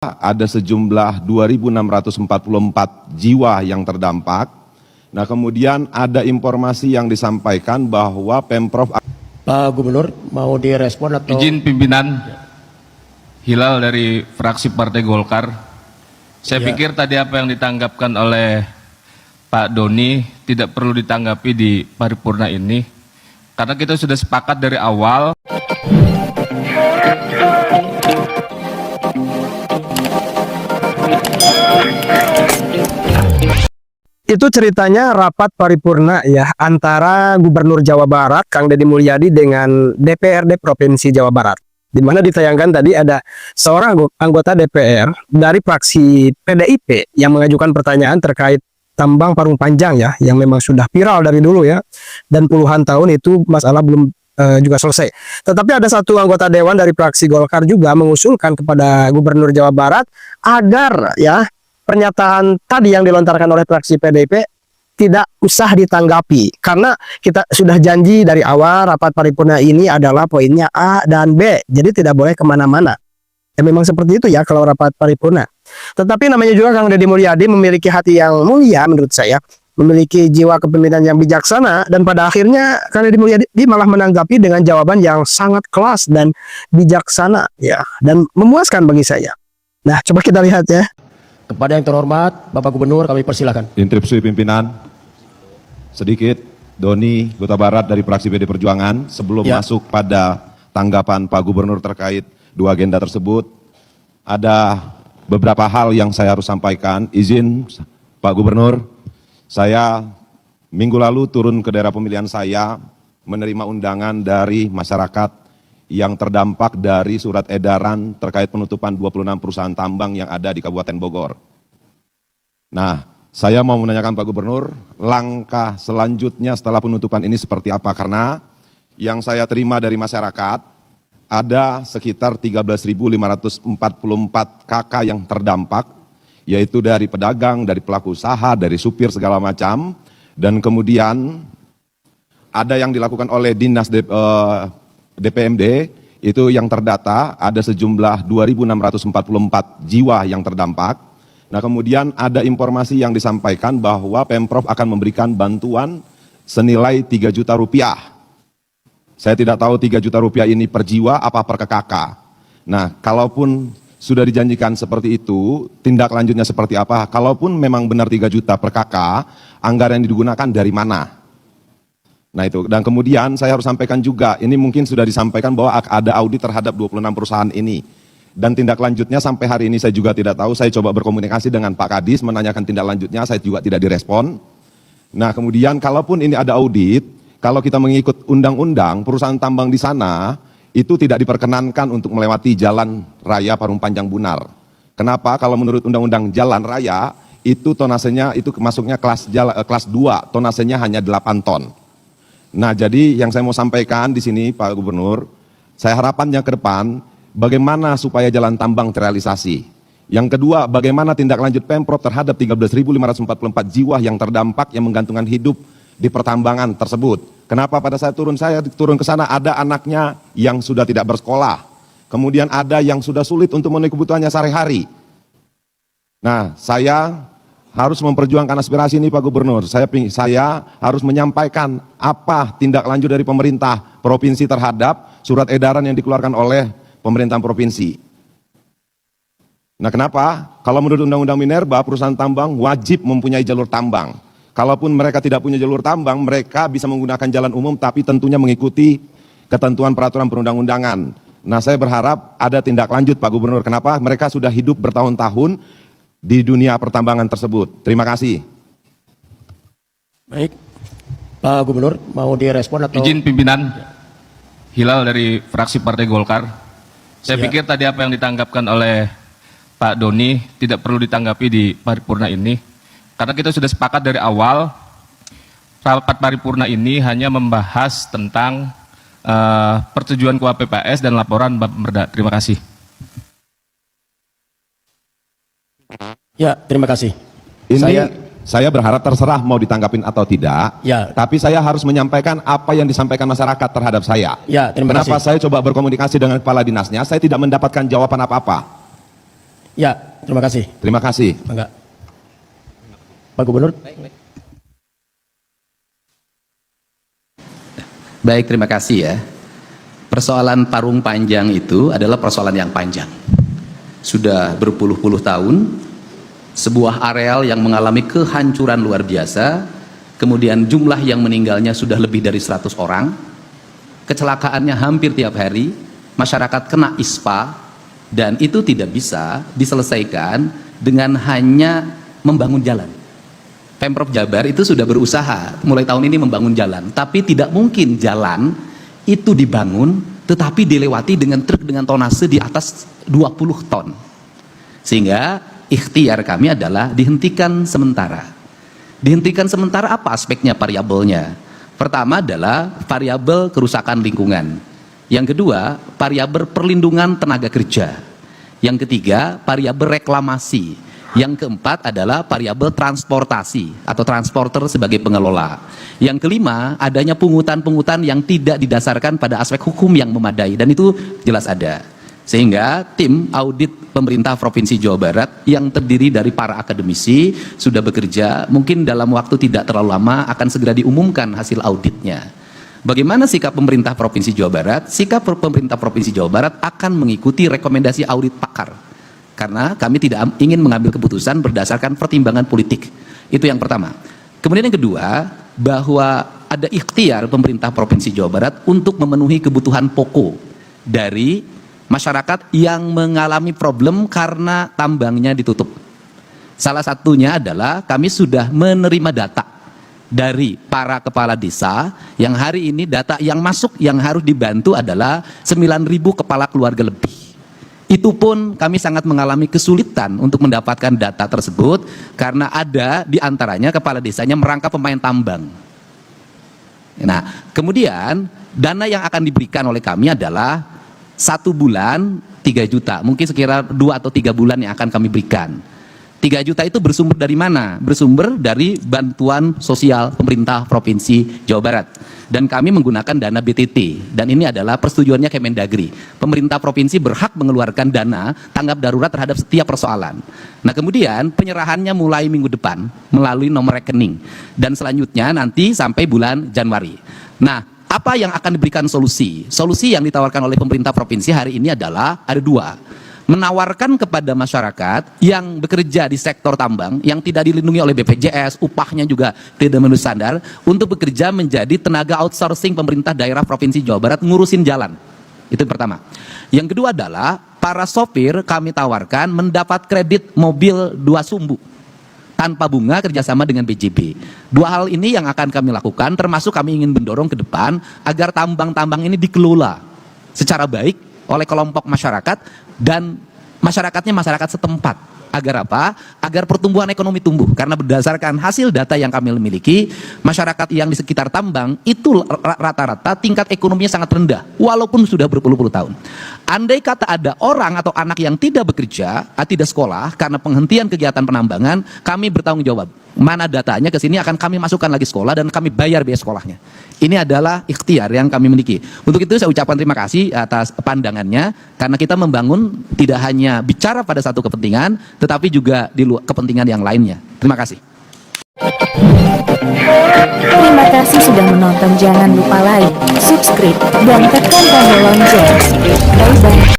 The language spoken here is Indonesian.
ada sejumlah 2.644 jiwa yang terdampak. Nah, kemudian ada informasi yang disampaikan bahwa Pemprov... Pak Gubernur, mau direspon atau... Izin pimpinan, Hilal dari fraksi Partai Golkar. Saya pikir tadi apa yang ditanggapkan oleh Pak Doni tidak perlu ditanggapi di paripurna ini. Karena kita sudah sepakat dari awal. Itu ceritanya rapat paripurna ya antara Gubernur Jawa Barat Kang Deddy Mulyadi dengan DPRD Provinsi Jawa Barat. Di mana ditayangkan tadi ada seorang anggota DPR dari fraksi PDIP yang mengajukan pertanyaan terkait tambang Parung Panjang ya, yang memang sudah viral dari dulu ya, dan puluhan tahun itu masalah belum juga selesai. Tetapi ada satu anggota dewan dari fraksi Golkar juga mengusulkan kepada Gubernur Jawa Barat agar ya pernyataan tadi yang dilontarkan oleh fraksi PDIP tidak usah ditanggapi, karena kita sudah janji dari awal rapat paripurna ini adalah poinnya A dan B, jadi tidak boleh kemana-mana. Ya memang seperti itu ya kalau rapat paripurna. Tetapi namanya juga Kang Deddy Mulyadi memiliki hati yang mulia menurut saya, memiliki jiwa kepemimpinan yang bijaksana, dan pada akhirnya Kang Deddy Mulyadi malah menanggapi dengan jawaban yang sangat kelas dan bijaksana ya, dan memuaskan bagi saya. Nah, coba kita lihat ya. Kepada yang terhormat, Bapak Gubernur, kami persilahkan. Instruksi pimpinan, sedikit Doni Huta Barat dari fraksi PD Perjuangan. Sebelum masuk pada tanggapan Pak Gubernur terkait dua agenda tersebut, ada beberapa hal yang saya harus sampaikan. Izin Pak Gubernur, saya minggu lalu turun ke daerah pemilihan saya menerima undangan dari masyarakat yang terdampak dari surat edaran terkait penutupan 26 perusahaan tambang yang ada di Kabupaten Bogor. Nah, saya mau menanyakan Pak Gubernur, langkah selanjutnya setelah penutupan ini seperti apa? Karena yang saya terima dari masyarakat, ada sekitar 13.544 KK yang terdampak, yaitu dari pedagang, dari pelaku usaha, dari supir segala macam, dan kemudian ada yang dilakukan oleh Dinas DPMD, itu yang terdata ada sejumlah 2.644 jiwa yang terdampak. Nah, kemudian ada informasi yang disampaikan bahwa Pemprov akan memberikan bantuan senilai 3 juta rupiah. Saya tidak tahu 3 juta rupiah ini per jiwa apa per KK. Nah, kalaupun sudah dijanjikan seperti itu, tindak lanjutnya seperti apa? Kalaupun memang benar 3 juta per KK, anggaran yang digunakan dari mana? Nah itu, dan kemudian saya harus sampaikan juga, ini mungkin sudah disampaikan bahwa ada audit terhadap 26 perusahaan ini. Dan tindak lanjutnya sampai hari ini saya juga tidak tahu, saya coba berkomunikasi dengan Pak Kadis, menanyakan tindak lanjutnya, saya juga tidak direspon. Nah kemudian kalaupun ini ada audit, kalau kita mengikut undang-undang, perusahaan tambang di sana, itu tidak diperkenankan untuk melewati jalan raya Parung Panjang Bunar. Kenapa? Kalau menurut undang-undang jalan raya, itu tonasenya, itu masuknya kelas 2, tonasenya hanya 8 ton. Nah, jadi yang saya mau sampaikan di sini Pak Gubernur, saya harapannya ke depan bagaimana supaya jalan tambang terrealisasi. Yang kedua, bagaimana tindak lanjut Pemprov terhadap 13.544 jiwa yang terdampak yang menggantungkan hidup di pertambangan tersebut. Kenapa pada saat saya turun ke sana ada anaknya yang sudah tidak bersekolah. Kemudian ada yang sudah sulit untuk memenuhi kebutuhannya sehari-hari. Nah, saya harus memperjuangkan aspirasi ini Pak Gubernur. Saya harus menyampaikan apa tindak lanjut dari pemerintah provinsi terhadap surat edaran yang dikeluarkan oleh pemerintahan provinsi. Nah kenapa? Kalau menurut Undang-Undang Minerba, perusahaan tambang wajib mempunyai jalur tambang. Kalaupun mereka tidak punya jalur tambang, mereka bisa menggunakan jalan umum tapi tentunya mengikuti ketentuan peraturan perundang-undangan. Nah saya berharap ada tindak lanjut Pak Gubernur. Kenapa? Mereka sudah hidup bertahun-tahun di dunia pertambangan tersebut. Terima kasih. Baik, Pak Gubernur, mau direspon atau... Izin pimpinan, Hilal dari fraksi Partai Golkar. Saya pikir tadi apa yang ditanggapkan oleh Pak Doni tidak perlu ditanggapi di paripurna ini. Karena kita sudah sepakat dari awal, rapat paripurna ini hanya membahas tentang persetujuan KUHP dan laporan Bapemda. Terima kasih. Ya, terima kasih. Ini saya berharap terserah mau ditanggapin atau tidak. Ya. Tapi saya harus menyampaikan apa yang disampaikan masyarakat terhadap saya. Ya, terima kasih. Kenapa saya coba berkomunikasi dengan kepala dinasnya, saya tidak mendapatkan jawaban apa-apa. Ya, terima kasih. Terima kasih. Mangga. Pak Gubernur. Baik, terima kasih ya. Persoalan Parung Panjang itu adalah persoalan yang panjang. Sudah berpuluh-puluh tahun, sebuah areal yang mengalami kehancuran luar biasa, kemudian jumlah yang meninggalnya sudah lebih dari 100 orang, kecelakaannya hampir tiap hari, masyarakat kena ISPA, dan itu tidak bisa diselesaikan dengan hanya membangun jalan. Pemprov Jabar itu sudah berusaha mulai tahun ini membangun jalan, tapi tidak mungkin jalan itu dibangun tetapi dilewati dengan truk dengan tonase di atas 20 ton. Sehingga ikhtiar kami adalah dihentikan sementara. Dihentikan sementara apa aspeknya, variabelnya? Pertama adalah variabel kerusakan lingkungan. Yang kedua, variabel perlindungan tenaga kerja. Yang ketiga, variabel reklamasi. Yang keempat adalah variabel transportasi atau transporter sebagai pengelola. Yang kelima, adanya pungutan-pungutan yang tidak didasarkan pada aspek hukum yang memadai, dan itu jelas ada. Sehingga tim audit pemerintah Provinsi Jawa Barat yang terdiri dari para akademisi sudah bekerja, mungkin dalam waktu tidak terlalu lama akan segera diumumkan hasil auditnya. Bagaimana sikap pemerintah Provinsi Jawa Barat? Sikap pemerintah Provinsi Jawa Barat akan mengikuti rekomendasi audit pakar. Karena kami tidak ingin mengambil keputusan berdasarkan pertimbangan politik. Itu yang pertama. Kemudian yang kedua, bahwa ada ikhtiar pemerintah Provinsi Jawa Barat untuk memenuhi kebutuhan pokok dari masyarakat yang mengalami problem karena tambangnya ditutup. Salah satunya adalah kami sudah menerima data dari para kepala desa yang hari ini data yang masuk yang harus dibantu adalah 9.000 kepala keluarga lebih. Itu pun kami sangat mengalami kesulitan untuk mendapatkan data tersebut karena ada di antaranya kepala desanya merangkap pemain tambang. Nah, kemudian dana yang akan diberikan oleh kami adalah 1 bulan 3 juta, mungkin sekira 2 atau 3 bulan yang akan kami berikan. 3 juta itu bersumber dari mana? Bersumber dari bantuan sosial pemerintah Provinsi Jawa Barat. Dan kami menggunakan dana BTT, dan ini adalah persetujuannya Kemendagri. Pemerintah provinsi berhak mengeluarkan dana tanggap darurat terhadap setiap persoalan. Nah, kemudian penyerahannya mulai minggu depan melalui nomor rekening, dan selanjutnya nanti sampai bulan Januari. Nah, apa yang akan diberikan solusi? Solusi yang ditawarkan oleh pemerintah provinsi hari ini adalah ada 2. Menawarkan kepada masyarakat yang bekerja di sektor tambang yang tidak dilindungi oleh BPJS, upahnya juga tidak memenuhi standar, untuk bekerja menjadi tenaga outsourcing pemerintah daerah Provinsi Jawa Barat ngurusin jalan. Itu yang pertama. Yang kedua adalah para sopir kami tawarkan mendapat kredit mobil 2 sumbu tanpa bunga kerjasama dengan BJB. 2 hal ini yang akan kami lakukan, termasuk kami ingin mendorong ke depan agar tambang-tambang ini dikelola secara baik oleh kelompok masyarakat dan masyarakatnya masyarakat setempat. Agar apa? Agar pertumbuhan ekonomi tumbuh. Karena berdasarkan hasil data yang kami miliki, masyarakat yang di sekitar tambang itu rata-rata tingkat ekonominya sangat rendah walaupun sudah berpuluh-puluh tahun. Andai kata ada orang atau anak yang tidak bekerja, tidak sekolah karena penghentian kegiatan penambangan, kami bertanggung jawab. Mana datanya ke sini akan kami masukkan lagi sekolah dan kami bayar biaya sekolahnya. Ini adalah ikhtiar yang kami miliki. Untuk itu saya ucapkan terima kasih atas pandangannya, karena kita membangun tidak hanya bicara pada satu kepentingan, tetapi juga di luar kepentingan yang lainnya. Terima kasih. Terima kasih sudah menonton. Jangan lupa like, subscribe, dan tekan tombol lonceng. Bye-bye.